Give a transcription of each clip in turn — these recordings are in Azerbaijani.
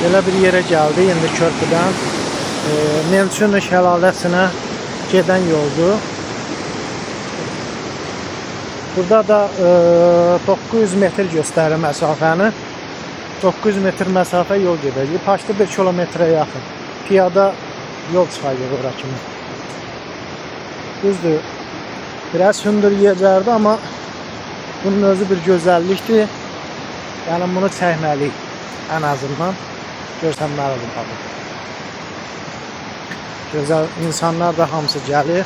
Belə bir yerə gəldi, indi körpüdən Nemçun şəlaləsinə gedən yoldur. Burada da 900 metr göstərir məsafəni. 900 metr məsafə yol gedəcək. Paşda 1 kilometrə yaxın. Piyada yol çıxacaq ora kimi. Düzdür, biraz hündür yerlərdir, amma bunun özü bir gözəllikdir. Yəni bunu çəkməliyik, ən azından görsənməlidir tabii. Gözəl insanlar da hamısı gəlir.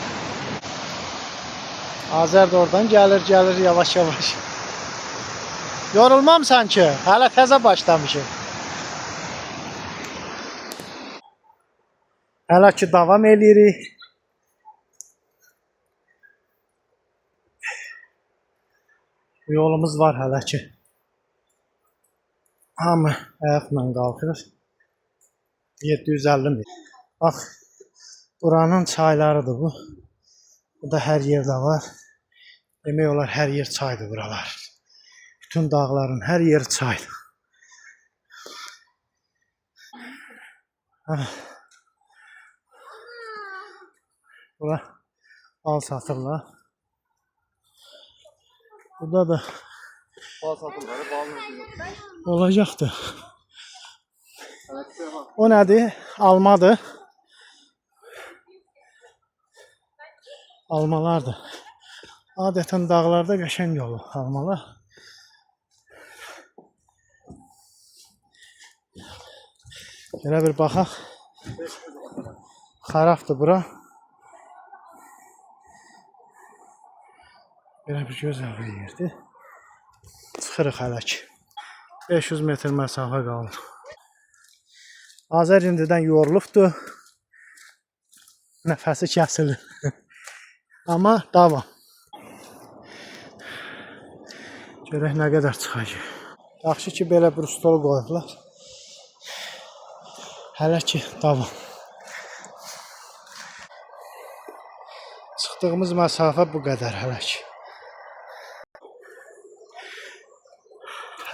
Azər də oradan gəlir yavaş-yavaş. Yorulmamsan ki, hələ təzə başlamışım. Hələ ki davam edirik. Yolumuz var hələ ki. Hamı ayaqla qalxır. 750 metr. Bax, buranın çaylarıdır bu. Bu da hər yerdə var. Demək olar hər yer çaydır buralar. Bütün dağların hər yeri çaydır. Bura bal satırlar. Burada da Bal satırlar, bal olacaqdır. O nədir? Almadır. Almalardır. Adətən dağlarda qəşəng olur almalar. Belə bir baxaq. Xarabdır bura. Belə bir gözəl bir yerdir. Çıxırıq hələ ki. 500 metr məsafə qaldı. Azər indidən yorulubdur. Nəfəsi kəsilir. Amma davam. Görək nə qədər çıxacaq. Yaxşı ki belə bir stol qoyublar. Hələ ki davam. Çıxdığımız məsafə bu qədər hələ ki.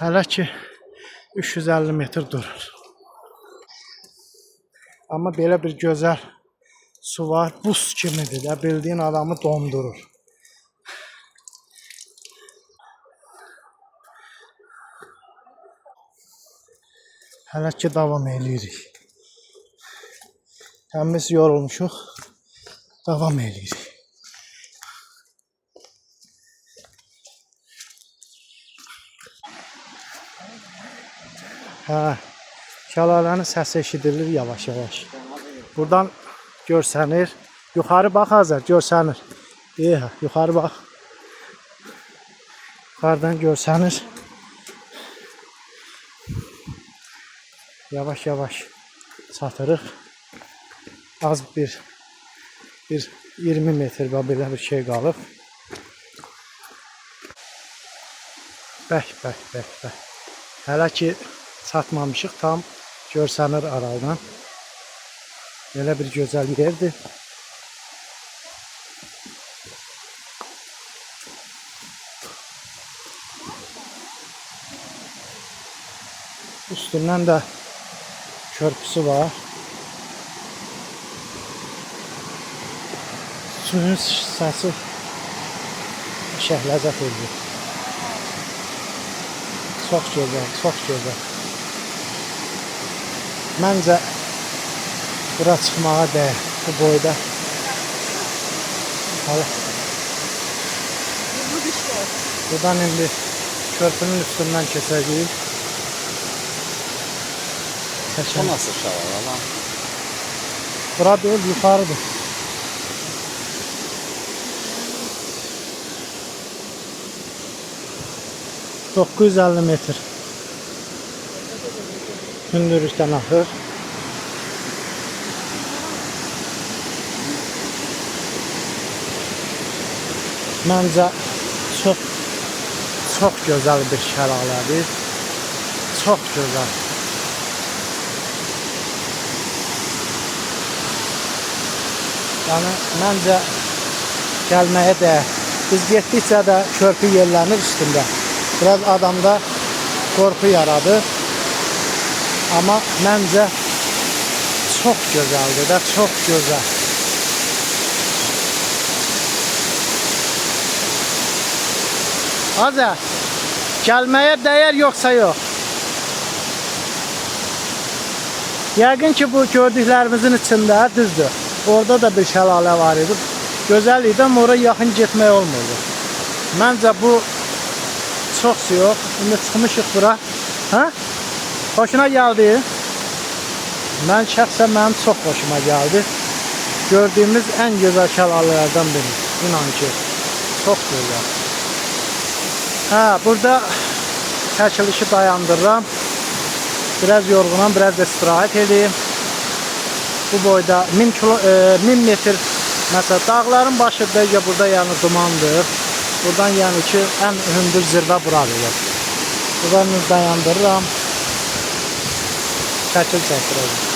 Hələ ki 350 metr durur. Amma belə bir gözəl su var. Buz kimidir də, bildiyin adamı dondurur. Hələ ki davam edirik. Həmiz yorulmuşuq. Davam edirik. Şəlalənin səsi eşidilir yavaş-yavaş. Buradan görsənir. Yuxarı bax Azər, görsənir. Yuxarı bax. Yuxarıdan görsənir. Yavaş-yavaş çatırıq. Az bir 20 metr belə bir şey qalıb. Bəh. Hələ ki çatmamışıq, tam görsənir aradan. Belə bir gözəl yerdir. Üstündən də körpüsü var. Suyun səsi şəhləzət edir. Çox gözəl, çox gözəl. Məncə bura çıxmağa dəyər, bu boyda. Buradan indi körpünün üstündən keçəcəyik. Bu nasıl şəlalə lan? Bura deyil, yuxarıdır. ...950 metr. Hündürlükdən axır. Məncə çox gözəl bir şəlalədir. Çox gözəl. Yəni məncə gəlməyə dəyər. Biz getdikcə də körpü yerlənir üstündə. Biraz adamda qorxu yaradır. Amma məncə çox gözəldir də, çox gözəl. Azər, gəlməyə dəyər yoxsa yox? Yəqin ki, bu gördüklərimizin içində düzdür. Orada da bir şəlalə var idi. Gözəl idi, amma oraya yaxın getmək olmurdu. Məncə bu çox yox. İndi çıxmışıq bura. Hə? Xoşuna gəldi? Mən şəxsən mənim çox xoşuma gəldi. Gördüyümüz ən gözəl şəlalələrdən biri. İnan ki, çox gözəl. Hə, burada çəkilişi dayandırıram. Biraz yorğunam, biraz da istirahət edeyim. Bu boyda 1000 metr mesela dağların başında burada yəni dumandır. Buradan yəni ki ən hündür zirvə buradır. Buradan dayandırıram. Çəkil çəkdirəcəm.